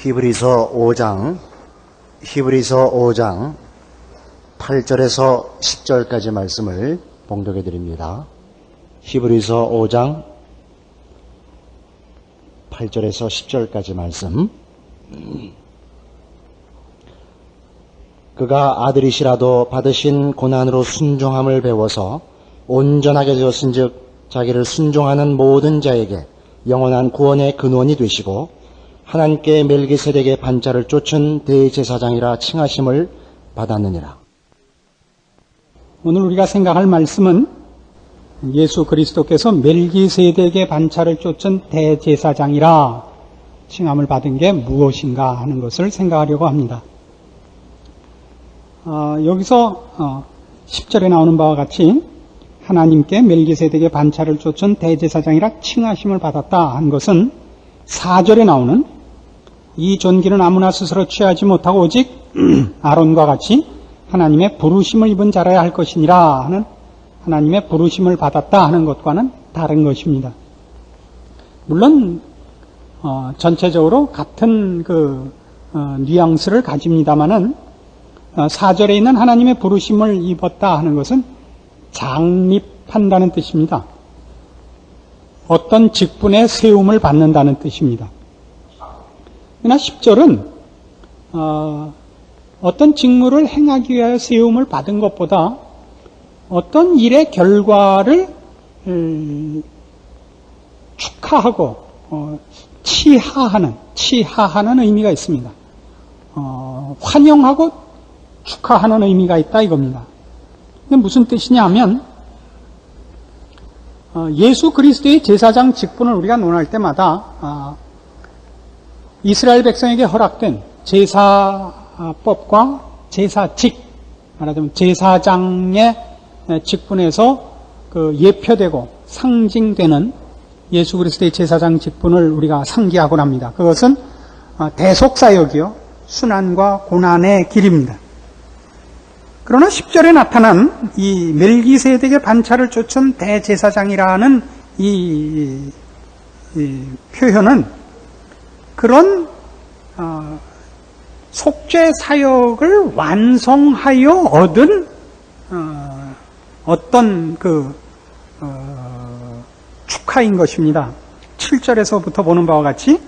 히브리서 5장 8절에서 10절까지 말씀을 봉독해 드립니다. 히브리서 5장 8절에서 10절까지 말씀. 그가 아들이시라도 받으신 고난으로 순종함을 배워서 온전하게 되었은즉 자기를 순종하는 모든 자에게 영원한 구원의 근원이 되시고 하나님께 멜기세덱의 반차를 쫓은 대제사장이라 칭하심을 받았느니라. 오늘 우리가 생각할 말씀은 예수 그리스도께서 멜기세덱의 반차를 쫓은 대제사장이라 칭함을 받은 게 무엇인가 하는 것을 생각하려고 합니다. 여기서 10절에 나오는 바와 같이 하나님께 멜기세덱의 반차를 쫓은 대제사장이라 칭하심을 받았다 한 것은 4절에 나오는 이 존귀는 아무나 스스로 취하지 못하고 오직 아론과 같이 하나님의 부르심을 입은 자라야 할 것이니라 하는 하나님의 부르심을 받았다 하는 것과는 다른 것입니다. 물론 전체적으로 같은 뉘앙스를 가집니다마는 4절에 있는 하나님의 부르심을 입었다 하는 것은 장립한다는 뜻입니다. 어떤 직분의 세움을 받는다는 뜻입니다. 그러나 10절은 어떤 직무를 행하기 위하여 세움을 받은 것보다 어떤 일의 결과를 축하하고 치하하는 의미가 있습니다. 환영하고 축하하는 의미가 있다 이겁니다. 근데 무슨 뜻이냐 하면 예수 그리스도의 제사장 직분을 우리가 논할 때마다 이스라엘 백성에게 허락된 제사법과 제사직, 말하자면 제사장의 직분에서 예표되고 상징되는 예수 그리스도의 제사장 직분을 우리가 상기하곤 합니다. 그것은 대속사역이요 순환과 고난의 길입니다. 그러나 10절에 나타난 이 멜기세덱의 반차를 쫓은 대제사장이라는 이 표현은 그런 속죄 사역을 완성하여 얻은 어떤 축하인 것입니다. 7절에서부터 보는 바와 같이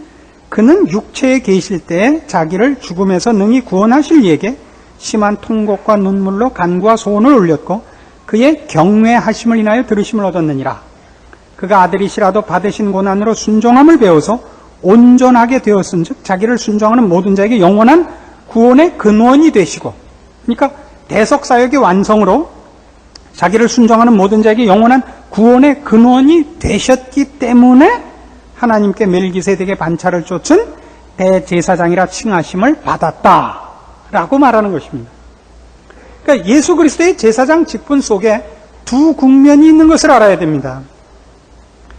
그는 육체에 계실 때 자기를 죽음에서 능히 구원하실 이에게 심한 통곡과 눈물로 간구와 소원을 올렸고 그의 경외하심을 인하여 들으심을 얻었느니라. 그가 아들이시라도 받으신 고난으로 순종함을 배워서 온전하게 되었은즉 자기를 순종하는 모든 자에게 영원한 구원의 근원이 되시고, 그러니까 대속사역의 완성으로 자기를 순종하는 모든 자에게 영원한 구원의 근원이 되셨기 때문에 하나님께 멜기세덱의 반차를 쫓은 대제사장이라 칭하심을 받았다라고 말하는 것입니다. 그러니까 예수 그리스도의 제사장 직분 속에 두 국면이 있는 것을 알아야 됩니다.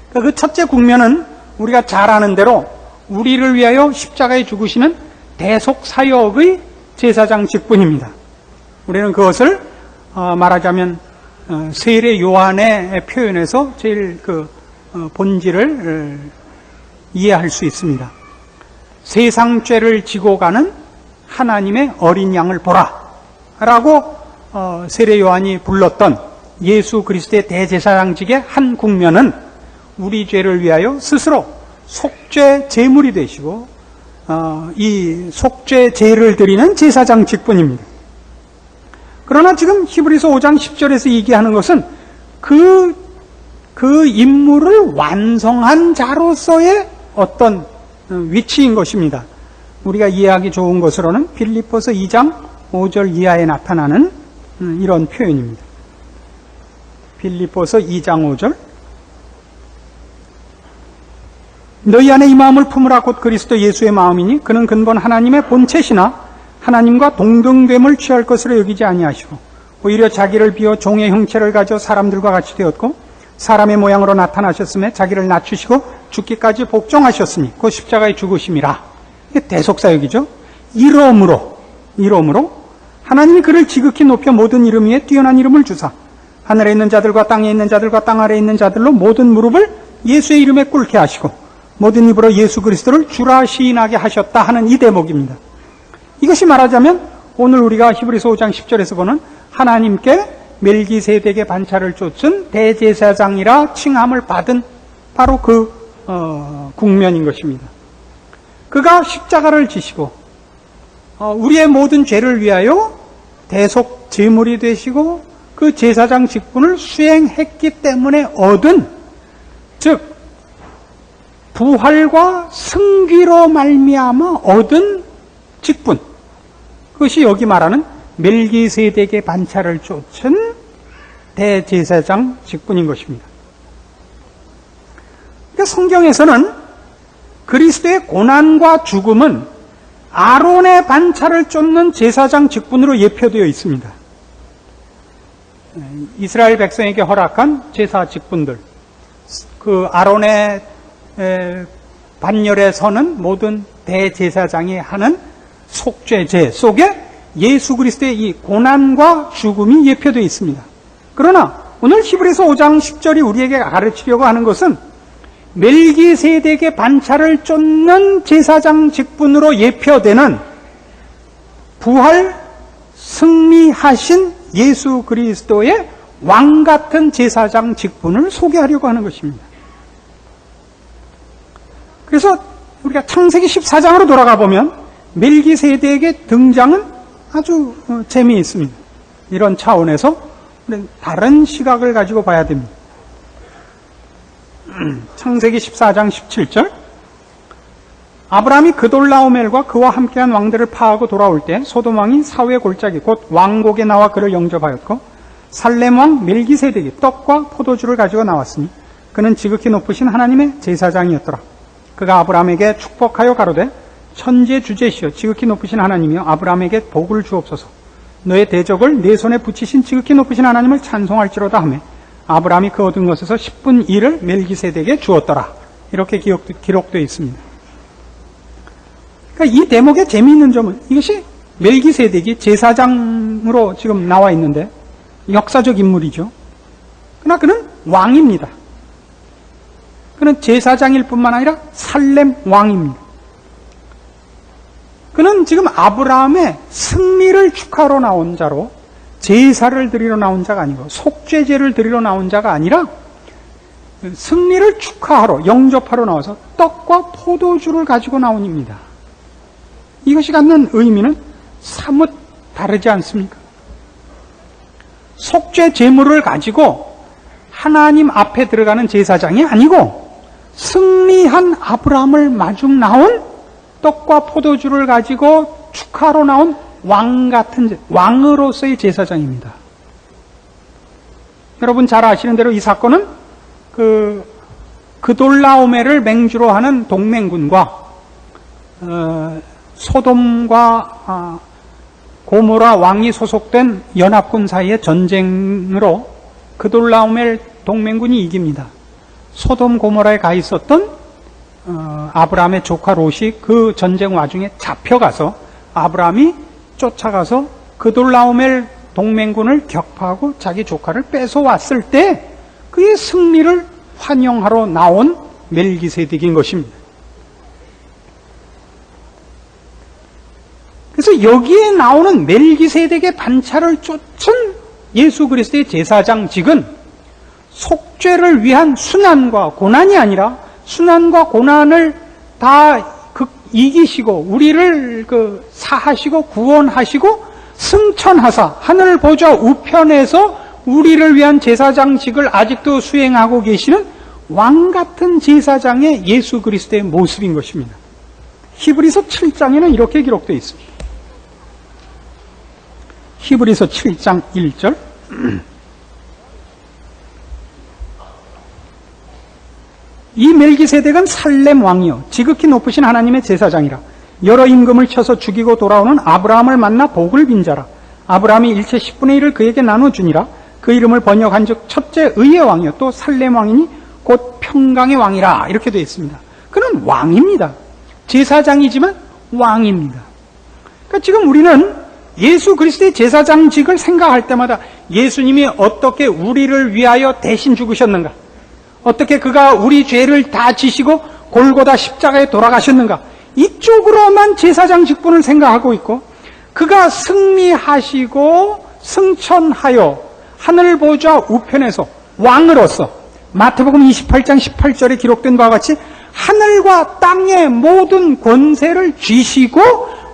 그러니까 그 첫째 국면은 우리가 잘 아는 대로 우리를 위하여 십자가에 죽으시는 대속사역의 제사장 직분입니다. 우리는 그것을 말하자면 세례 요한의 표현에서 제일 본질을 이해할 수 있습니다. 세상 죄를 지고 가는 하나님의 어린 양을 보라 라고 세례 요한이 불렀던 예수 그리스도의 대제사장직의 한 국면은 우리 죄를 위하여 스스로 속죄 제물이 되시고 이 속죄 제를 드리는 제사장 직분입니다. 그러나 지금 히브리서 5장 10절에서 얘기하는 것은 그 임무를 완성한 자로서의 어떤 위치인 것입니다. 우리가 이해하기 좋은 것으로는 빌립보서 2장 5절 이하에 나타나는 이런 표현입니다. 빌립보서 2장 5절 너희 안에 이 마음을 품으라 곧 그리스도 예수의 마음이니 그는 근본 하나님의 본체시나 하나님과 동등됨을 취할 것으로 여기지 아니하시고 오히려 자기를 비워 종의 형체를 가져 사람들과 같이 되었고 사람의 모양으로 나타나셨음에 자기를 낮추시고 죽기까지 복종하셨으니 곧 십자가에 죽으심이라. 이게 대속사역이죠. 이러므로 하나님이 그를 지극히 높여 모든 이름 위에 뛰어난 이름을 주사 하늘에 있는 자들과 땅에 있는 자들과 땅 아래에 있는 자들로 모든 무릎을 예수의 이름에 꿇게 하시고 모든 입으로 예수 그리스도를 주라 시인하게 하셨다 하는 이 대목입니다. 이것이 말하자면 오늘 우리가 히브리서 5장 10절에서 보는 하나님께 멜기세덱의 반차를 쫓은 대제사장이라 칭함을 받은 바로 그 국면인 것입니다. 그가 십자가를 지시고 우리의 모든 죄를 위하여 대속 제물이 되시고 그 제사장 직분을 수행했기 때문에 얻은, 즉 부활과 승귀로 말미암아 얻은 직분, 그것이 여기 말하는 멜기세덱의 반차를 쫓은 대제사장 직분인 것입니다. 그러니까 성경에서는 그리스도의 고난과 죽음은 아론의 반차를 쫓는 제사장 직분으로 예표되어 있습니다. 이스라엘 백성에게 허락한 제사 직분들, 그 아론의 반열에 서는 모든 대제사장이 하는 속죄제 속에 예수 그리스도의 이 고난과 죽음이 예표되어 있습니다. 그러나 오늘 히브리서 5장 10절이 우리에게 가르치려고 하는 것은 멜기세덱의 반차를 쫓는 제사장 직분으로 예표되는 부활 승리하신 예수 그리스도의 왕 같은 제사장 직분을 소개하려고 하는 것입니다. 그래서 우리가 창세기 14장으로 돌아가 보면 멜기세덱의 등장은 아주 재미있습니다. 이런 차원에서 우리는 다른 시각을 가지고 봐야 됩니다. 창세기 14장 17절, 아브라함이 그돌라오멜과 그와 함께한 왕들을 파하고 돌아올 때 소돔 왕이 사회 골짜기 곧 왕곡에 나와 그를 영접하였고 살렘 왕 멜기세덱이 떡과 포도주를 가지고 나왔으니 그는 지극히 높으신 하나님의 제사장이었더라. 그가 아브라함에게 축복하여 가로되 천재 주제시여 지극히 높으신 하나님이여 아브라함에게 복을 주옵소서. 너의 대적을 내 손에 붙이신 지극히 높으신 하나님을 찬송할지로다 하며 아브라함이 그 얻은 것에서 10분 1을 멜기세덱에 주었더라. 이렇게 기록되어 있습니다. 그러니까 이 대목의 재미있는 점은 이것이 멜기세덱이 제사장으로 지금 나와 있는데 역사적 인물이죠. 그러나 그는 왕입니다. 그는 제사장일 뿐만 아니라 살렘 왕입니다. 그는 지금 아브라함의 승리를 축하하러 나온 자로 제사를 드리러 나온 자가 아니고 속죄제를 드리러 나온 자가 아니라 승리를 축하하러 영접하러 나와서 떡과 포도주를 가지고 나온 입니다. 이것이 갖는 의미는 사뭇 다르지 않습니까? 속죄 제물을 가지고 하나님 앞에 들어가는 제사장이 아니고 승리한 아브라함을 마중 나온 떡과 포도주를 가지고 축하로 나온 왕 같은 왕으로서의 제사장입니다. 여러분 잘 아시는 대로 이 사건은 그돌라오멜을 맹주로 하는 동맹군과 소돔과 고모라 왕이 소속된 연합군 사이의 전쟁으로 그돌라오멜 동맹군이 이깁니다. 소돔 고모라에 가 있었던 아브라함의 조카 롯이 그 전쟁 와중에 잡혀가서 아브라함이 쫓아가서 그돌라오멜 동맹군을 격파하고 자기 조카를 뺏어왔을 때 그의 승리를 환영하러 나온 멜기세덱인 것입니다. 그래서 여기에 나오는 멜기세덱의 반차를 쫓은 예수 그리스도의 제사장직은 속죄를 위한 순환과 고난이 아니라 순환과 고난을 다 이기시고 우리를 사하시고 구원하시고 승천하사 하늘 보좌 우편에서 우리를 위한 제사장직을 아직도 수행하고 계시는 왕 같은 제사장의 예수 그리스도의 모습인 것입니다. 히브리서 7장에는 이렇게 기록되어 있습니다. 히브리서 7장 1절 이 멜기세덱은 살렘 왕이요 지극히 높으신 하나님의 제사장이라 여러 임금을 쳐서 죽이고 돌아오는 아브라함을 만나 복을 빈 자라. 아브라함이 일체 10분의 1을 그에게 나눠주니라. 그 이름을 번역한 즉 첫째 의의 왕이요 또 살렘 왕이니 곧 평강의 왕이라. 이렇게 되어 있습니다. 그는 왕입니다. 제사장이지만 왕입니다. 그러니까 지금 우리는 예수 그리스도의 제사장직을 생각할 때마다 예수님이 어떻게 우리를 위하여 대신 죽으셨는가, 어떻게 그가 우리 죄를 다 지시고 골고다 십자가에 돌아가셨는가? 이쪽으로만 제사장 직분을 생각하고 있고, 그가 승리하시고 승천하여 하늘 보좌 우편에서 왕으로서 마태복음 28장 18절에 기록된 바와 같이 하늘과 땅의 모든 권세를 쥐시고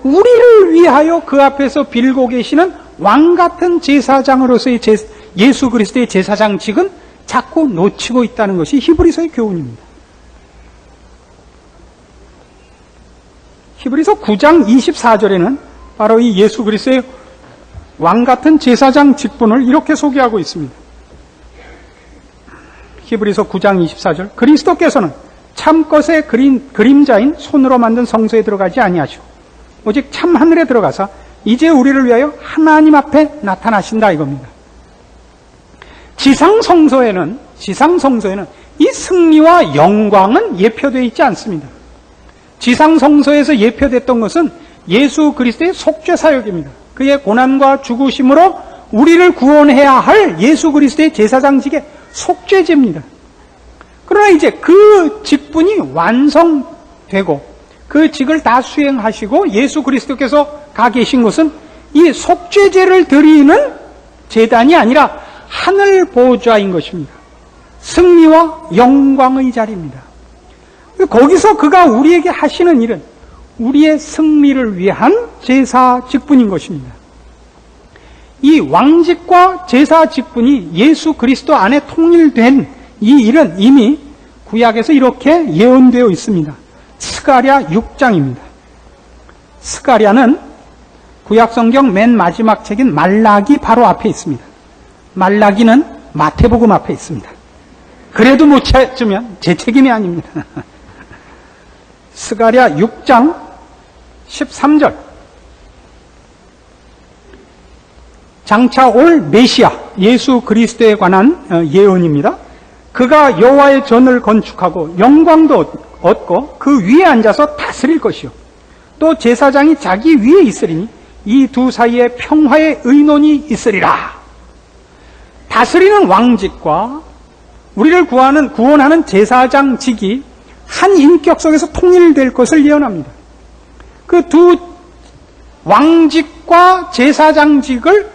우리를 위하여 그 앞에서 빌고 계시는 왕 같은 제사장으로서의 예수 그리스도의 제사장직은 자꾸 놓치고 있다는 것이 히브리서의 교훈입니다. 히브리서 9장 24절에는 바로 이 예수 그리스도의 왕 같은 제사장 직분을 이렇게 소개하고 있습니다. 히브리서 9장 24절, 그리스도께서는 참것의 그림자인 손으로 만든 성소에 들어가지 아니하시고 오직 참 하늘에 들어가사 이제 우리를 위하여 하나님 앞에 나타나신다 이겁니다. 지상 성소에는 이 승리와 영광은 예표되어 있지 않습니다. 지상 성소에서 예표됐던 것은 예수 그리스도의 속죄 사역입니다. 그의 고난과 죽으심으로 우리를 구원해야 할 예수 그리스도의 제사장직의 속죄제입니다. 그러나 이제 그 직분이 완성되고 그 직을 다 수행하시고 예수 그리스도께서 가 계신 곳은 이 속죄제를 드리는 제단이 아니라 하늘 보좌인 것입니다. 승리와 영광의 자리입니다. 거기서 그가 우리에게 하시는 일은 우리의 승리를 위한 제사 직분인 것입니다. 이 왕직과 제사 직분이 예수 그리스도 안에 통일된 이 일은 이미 구약에서 이렇게 예언되어 있습니다. 스가랴 6장입니다. 스가랴는 구약성경 맨 마지막 책인 말라기 바로 앞에 있습니다. 말라기는 마태복음 앞에 있습니다. 그래도 못 찾으면 제 책임이 아닙니다. 스가랴 6장 13절, 장차 올 메시아 예수 그리스도에 관한 예언입니다. 그가 여호와의 전을 건축하고 영광도 얻고 그 위에 앉아서 다스릴 것이요 또 제사장이 자기 위에 있으리니 이 두 사이에 평화의 의논이 있으리라. 다스리는 왕직과 우리를 구원하는 제사장직이 한 인격 속에서 통일될 것을 예언합니다. 그 두 왕직과 제사장직을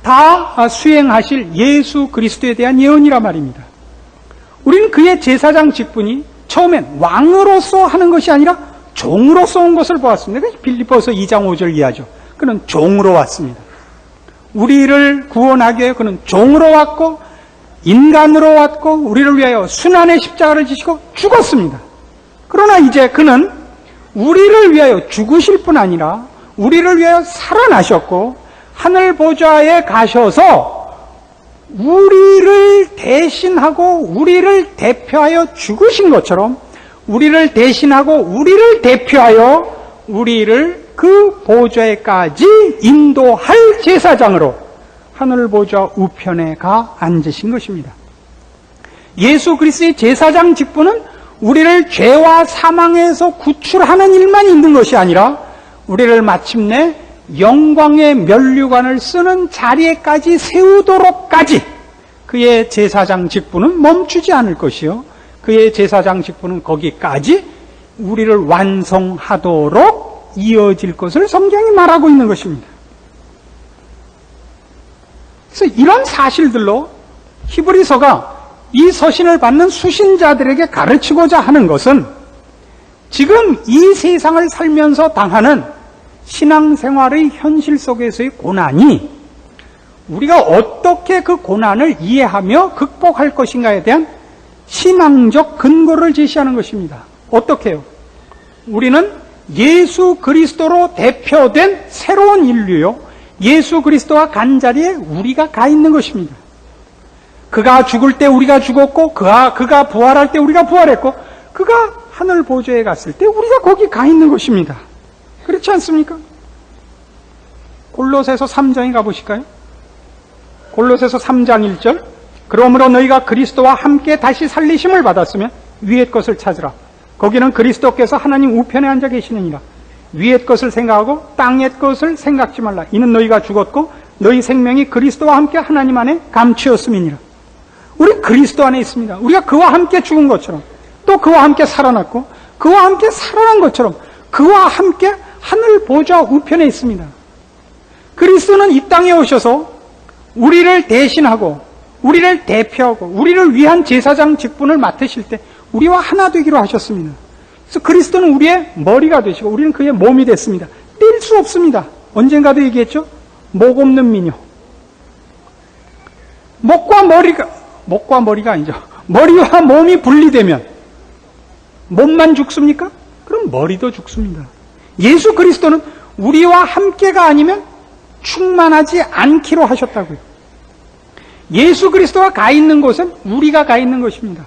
다 수행하실 예수 그리스도에 대한 예언이라 말입니다. 우리는 그의 제사장 직분이 처음엔 왕으로서 하는 것이 아니라 종으로서 온 것을 보았습니다. 빌립보서 2장 5절 이하죠. 그는 종으로 왔습니다. 우리를 구원하기 위해 그는 종으로 왔고 인간으로 왔고 우리를 위하여 순환의 십자가를 지시고 죽었습니다. 그러나 이제 그는 우리를 위하여 죽으실 뿐 아니라 우리를 위하여 살아나셨고 하늘 보좌에 가셔서 우리를 대신하고 우리를 대표하여 죽으신 것처럼 우리를 대신하고 우리를 대표하여 우리를 그 보좌에까지 인도할 제사장으로 하늘 보좌 우편에 가 앉으신 것입니다. 예수 그리스도의 제사장 직분은 우리를 죄와 사망에서 구출하는 일만 있는 것이 아니라 우리를 마침내 영광의 면류관을 쓰는 자리에까지 세우도록까지 그의 제사장 직분은 멈추지 않을 것이요 그의 제사장 직분은 거기까지 우리를 완성하도록 이어질 것을 성경이 말하고 있는 것입니다. 그래서 이런 사실들로 히브리서가 이 서신을 받는 수신자들에게 가르치고자 하는 것은 지금 이 세상을 살면서 당하는 신앙생활의 현실 속에서의 고난이 우리가 어떻게 그 고난을 이해하며 극복할 것인가에 대한 신앙적 근거를 제시하는 것입니다. 어떻게 해요? 우리는 예수 그리스도로 대표된 새로운 인류요. 예수 그리스도와 간자리에 우리가 가 있는 것입니다. 그가 죽을 때 우리가 죽었고 그가 부활할 때 우리가 부활했고 그가 하늘 보좌에 갔을 때 우리가 거기 가 있는 것입니다. 그렇지 않습니까? 골로새서 3장에 가보실까요? 골로새서 3장 1절 그러므로 너희가 그리스도와 함께 다시 살리심을 받았으면 위의 것을 찾으라. 거기는 그리스도께서 하나님 우편에 앉아 계시느니라. 위의 것을 생각하고 땅의 것을 생각지 말라. 이는 너희가 죽었고 너희 생명이 그리스도와 함께 하나님 안에 감추었음이니라. 우리 그리스도 안에 있습니다. 우리가 그와 함께 죽은 것처럼 또 그와 함께 살아났고 그와 함께 살아난 것처럼 그와 함께 하늘 보좌 우편에 있습니다. 그리스도는 이 땅에 오셔서 우리를 대신하고 우리를 대표하고 우리를 위한 제사장 직분을 맡으실 때 우리와 하나 되기로 하셨습니다. 그래서 그리스도는 우리의 머리가 되시고 우리는 그의 몸이 됐습니다. 뗄 수 없습니다. 언젠가도 얘기했죠? 목 없는 미녀. 목과 머리가 아니죠. 머리와 몸이 분리되면 몸만 죽습니까? 그럼 머리도 죽습니다. 예수 그리스도는 우리와 함께가 아니면 충만하지 않기로 하셨다고요. 예수 그리스도가 가 있는 곳은 우리가 가 있는 것입니다.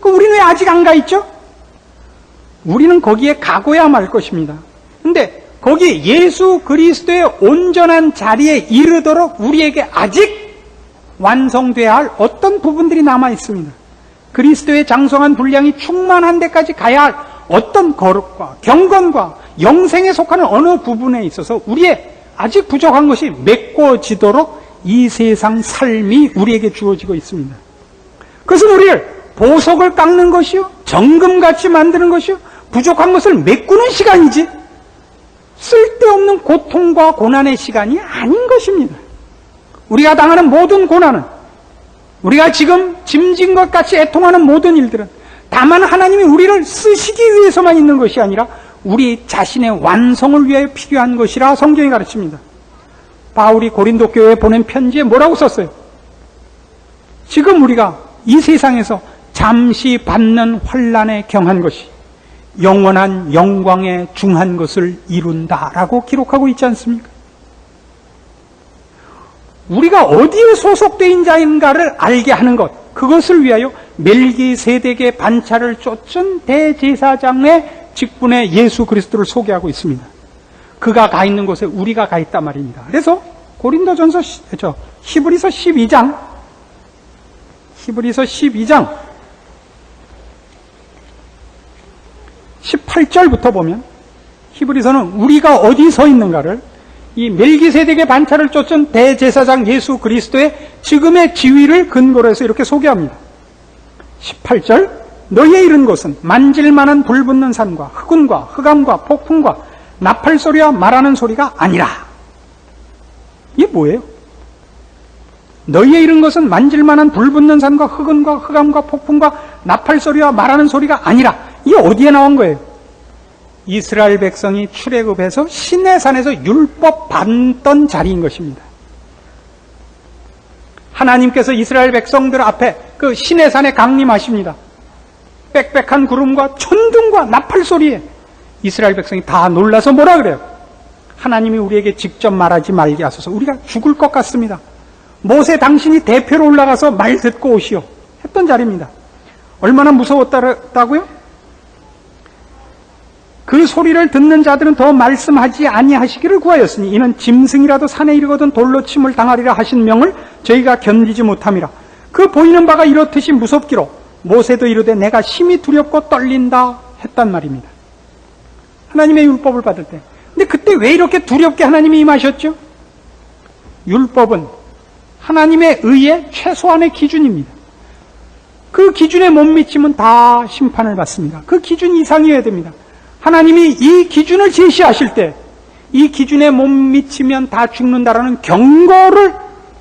우리는 왜 아직 안 가 있죠? 우리는 거기에 가고야 말 것입니다. 근데 거기 예수 그리스도의 온전한 자리에 이르도록 우리에게 아직 완성돼야 할 어떤 부분들이 남아 있습니다. 그리스도의 장성한 분량이 충만한 데까지 가야 할 어떤 거룩과 경건과 영생에 속하는 어느 부분에 있어서 우리의 아직 부족한 것이 메꿔지도록 이 세상 삶이 우리에게 주어지고 있습니다. 그것은 우리를 보석을 깎는 것이요, 정금같이 만드는 것이요, 부족한 것을 메꾸는 시간이지 쓸데없는 고통과 고난의 시간이 아닌 것입니다. 우리가 당하는 모든 고난은, 우리가 지금 짐진 것 같이 애통하는 모든 일들은 다만 하나님이 우리를 쓰시기 위해서만 있는 것이 아니라 우리 자신의 완성을 위하여 필요한 것이라 성경이 가르칩니다. 바울이 고린도 교회에 보낸 편지에 뭐라고 썼어요? 지금 우리가 이 세상에서 잠시 받는 환난에 경한 것이 영원한 영광에 중한 것을 이룬다라고 기록하고 있지 않습니까? 우리가 어디에 소속되어 있는 자인가를 알게 하는 것, 그것을 위하여 멜기세덱의 반차를 쫓은 대제사장의 직분에 예수 그리스도를 소개하고 있습니다. 그가 가 있는 곳에 우리가 가 있단 말입니다. 그래서 고린도전서 히브리서 12장 18절부터 보면 히브리서는 우리가 어디 서 있는가를 이 멜기세덱의 반차를 쫓은 대제사장 예수 그리스도의 지금의 지위를 근거로 해서 이렇게 소개합니다. 18절, 너희의 이른 곳은 만질만한 불붙는 산과 흑운과 흑암과 폭풍과 나팔 소리와 말하는 소리가 아니라. 이게 뭐예요? 너희의 이른 것은 만질만한 불붙는 산과 흑운과 흑암과 폭풍과 나팔 소리와 말하는 소리가 아니라. 이게 어디에 나온 거예요? 이스라엘 백성이 출애굽해서 시내산에서 율법 받던 자리인 것입니다. 하나님께서 이스라엘 백성들 앞에 그 시내산에 강림하십니다. 빽빽한 구름과 천둥과 나팔 소리에 이스라엘 백성이 다 놀라서 뭐라 그래요? 하나님이 우리에게 직접 말하지 말게 하소서. 우리가 죽을 것 같습니다. 모세 당신이 대표로 올라가서 말 듣고 오시오 했던 자리입니다. 얼마나 무서웠다고요? 그 소리를 듣는 자들은 더 말씀하지 아니하시기를 구하였으니 이는 짐승이라도 산에 이르거든 돌로 침을 당하리라 하신 명을 저희가 견디지 못함이라. 그 보이는 바가 이렇듯이 무섭기로 모세도 이르되 내가 심히 두렵고 떨린다 했단 말입니다. 하나님의 율법을 받을 때. 근데 그때 왜 이렇게 두렵게 하나님이 임하셨죠? 율법은 하나님의 의의 최소한의 기준입니다. 그 기준에 못 미치면 다 심판을 받습니다. 그 기준 이상이어야 됩니다. 하나님이 이 기준을 제시하실 때 이 기준에 못 미치면 다 죽는다라는 경고를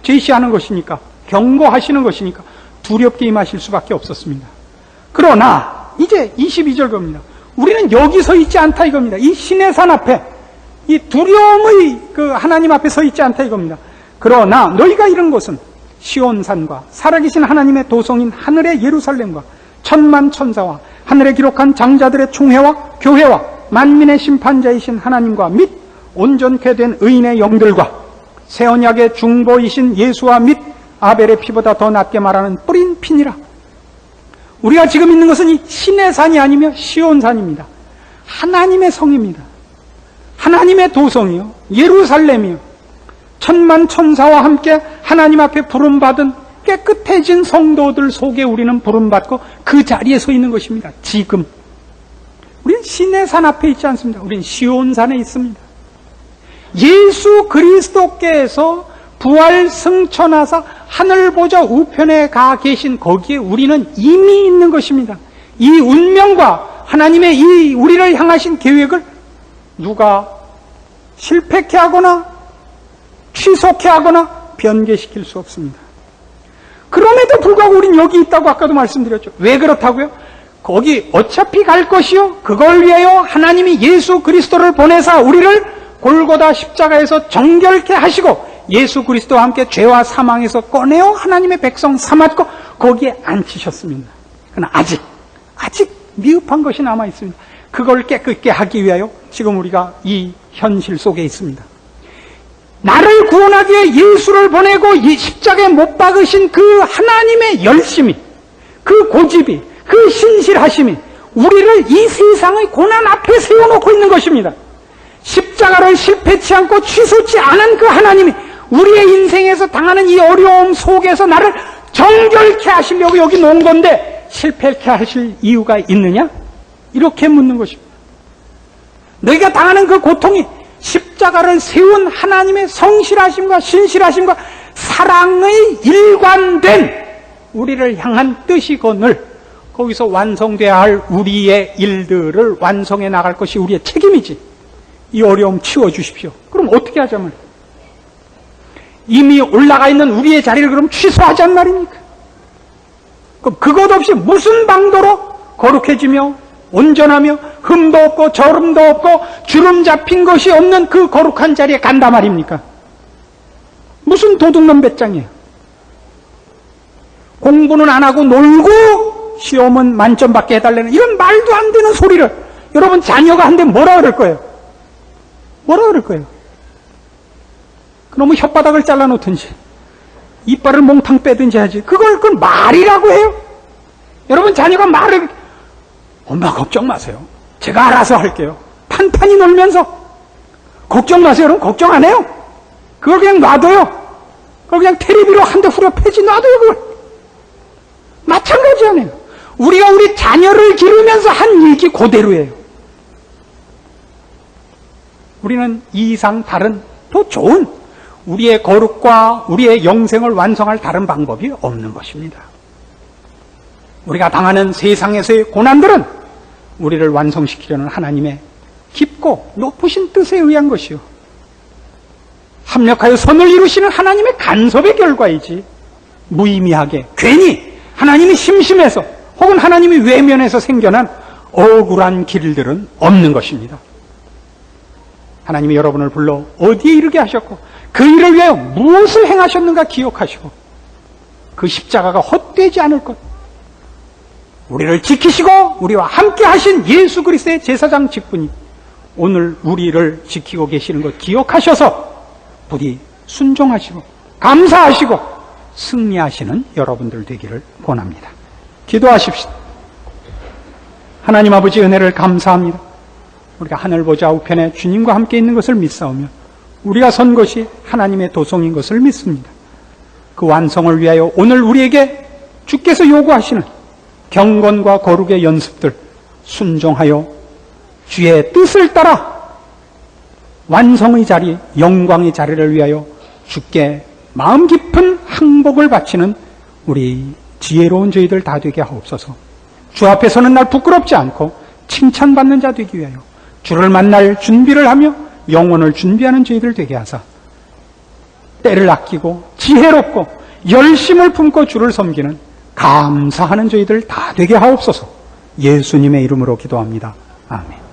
제시하는 것이니까, 경고하시는 것이니까 두렵게 임하실 수밖에 없었습니다. 그러나 이제 22절 겁니다. 우리는 여기 서 있지 않다 이겁니다. 이 시내산 앞에, 이 두려움의 그 하나님 앞에 서 있지 않다 이겁니다. 그러나 너희가 이른 곳은 시온산과 살아계신 하나님의 도성인 하늘의 예루살렘과 천만 천사와 하늘에 기록한 장자들의 총회와 교회와 만민의 심판자이신 하나님과 및 온전케 된 의인의 영들과 새 언약의 중보이신 예수와 및 아벨의 피보다 더 낫게 말하는 뿌린 피니라. 우리가 지금 있는 것은 이 시내산이 아니며 시온산입니다. 하나님의 성입니다. 하나님의 도성이요, 예루살렘이요, 천만 천사와 함께 하나님 앞에 부름받은 깨끗해진 성도들 속에 우리는 부름받고 그 자리에 서 있는 것입니다. 지금 우리는 시내산 앞에 있지 않습니다. 우리는 시온산에 있습니다. 예수 그리스도께서 부활 승천하사 하늘 보좌 우편에 가 계신 거기에 우리는 이미 있는 것입니다. 이 운명과 하나님의 이 우리를 향하신 계획을 누가 실패케 하거나 취소케 하거나 변개시킬 수 없습니다. 그럼에도 불구하고 우린 여기 있다고 아까도 말씀드렸죠. 왜 그렇다고요? 거기 어차피 갈 것이요. 그걸 위하여 하나님이 예수 그리스도를 보내사 우리를 골고다 십자가에서 정결케 하시고 예수 그리스도와 함께 죄와 사망에서 꺼내어 하나님의 백성 삼았고 거기에 앉히셨습니다. 그러나 아직 미흡한 것이 남아 있습니다. 그걸 깨끗게 하기 위하여 지금 우리가 이 현실 속에 있습니다. 나를 구원하기 위해 예수를 보내고 이 십자가에 못 박으신 그 하나님의 열심이, 그 고집이, 그 신실하심이 우리를 이 세상의 고난 앞에 세워놓고 있는 것입니다. 십자가를 실패치 않고 취소치 않은 그 하나님이 우리의 인생에서 당하는 이 어려움 속에서 나를 정결케 하시려고 여기 놓은 건데 실패케 하실 이유가 있느냐? 이렇게 묻는 것입니다. 너희가 당하는 그 고통이 십자가를 세운 하나님의 성실하심과 신실하심과 사랑의 일관된 우리를 향한 뜻이거늘 거기서 완성돼야 할 우리의 일들을 완성해 나갈 것이 우리의 책임이지. 이 어려움 치워주십시오. 그럼 어떻게 하자면 이미 올라가 있는 우리의 자리를 그럼 취소하잔 말입니까? 그럼 그것 없이 무슨 방도로 거룩해지며 온전하며 흠도 없고 저름도 없고 주름 잡힌 것이 없는 그 거룩한 자리에 간다 말입니까? 무슨 도둑놈 배짱이에요. 공부는 안 하고 놀고 시험은 만점 받게 해달라는 이런 말도 안 되는 소리를 여러분 자녀가 한데 뭐라 그럴 거예요? 뭐라 그럴 거예요? 그러면 혓바닥을 잘라놓든지 이빨을 몽탕 빼든지 하지 그걸 말이라고 해요? 여러분 자녀가 말을 엄마 걱정 마세요. 제가 알아서 할게요. 판판히 놀면서 걱정 마세요. 여러분 걱정 안 해요. 그걸 그냥 놔둬요. 그걸 그냥 테레비로 한 대 후려 패지 놔둬요. 그걸. 마찬가지 아니에요. 우리가 우리 자녀를 기르면서 한 얘기 그대로예요. 우리는 이 이상 다른 더 좋은 우리의 거룩과 우리의 영생을 완성할 다른 방법이 없는 것입니다. 우리가 당하는 세상에서의 고난들은 우리를 완성시키려는 하나님의 깊고 높으신 뜻에 의한 것이요. 합력하여 선을 이루시는 하나님의 간섭의 결과이지 무의미하게 괜히 하나님이 심심해서 혹은 하나님이 외면해서 생겨난 억울한 길들은 없는 것입니다. 하나님이 여러분을 불러 어디에 이르게 하셨고 그 일을 위하여 무엇을 행하셨는가 기억하시고 그 십자가가 헛되지 않을 것 우리를 지키시고 우리와 함께 하신 예수 그리스도의 제사장 직분이 오늘 우리를 지키고 계시는 것 기억하셔서 부디 순종하시고 감사하시고 승리하시는 여러분들 되기를 권합니다. 기도하십시다. 하나님 아버지 은혜를 감사합니다. 우리가 하늘 보좌 우편에 주님과 함께 있는 것을 믿사오며 우리가 선 것이 하나님의 도성인 것을 믿습니다. 그 완성을 위하여 오늘 우리에게 주께서 요구하시는 경건과 거룩의 연습들 순종하여 주의 뜻을 따라 완성의 자리, 영광의 자리를 위하여 주께 마음 깊은 항복을 바치는 우리 지혜로운 저희들 다 되게 하옵소서. 주 앞에 서는 날 부끄럽지 않고 칭찬받는 자 되기 위하여 주를 만날 준비를 하며 영혼을 준비하는 저희들 되게 하사 때를 아끼고 지혜롭고 열심을 품고 주를 섬기는 감사하는 저희들 다 되게 하옵소서. 예수님의 이름으로 기도합니다. 아멘.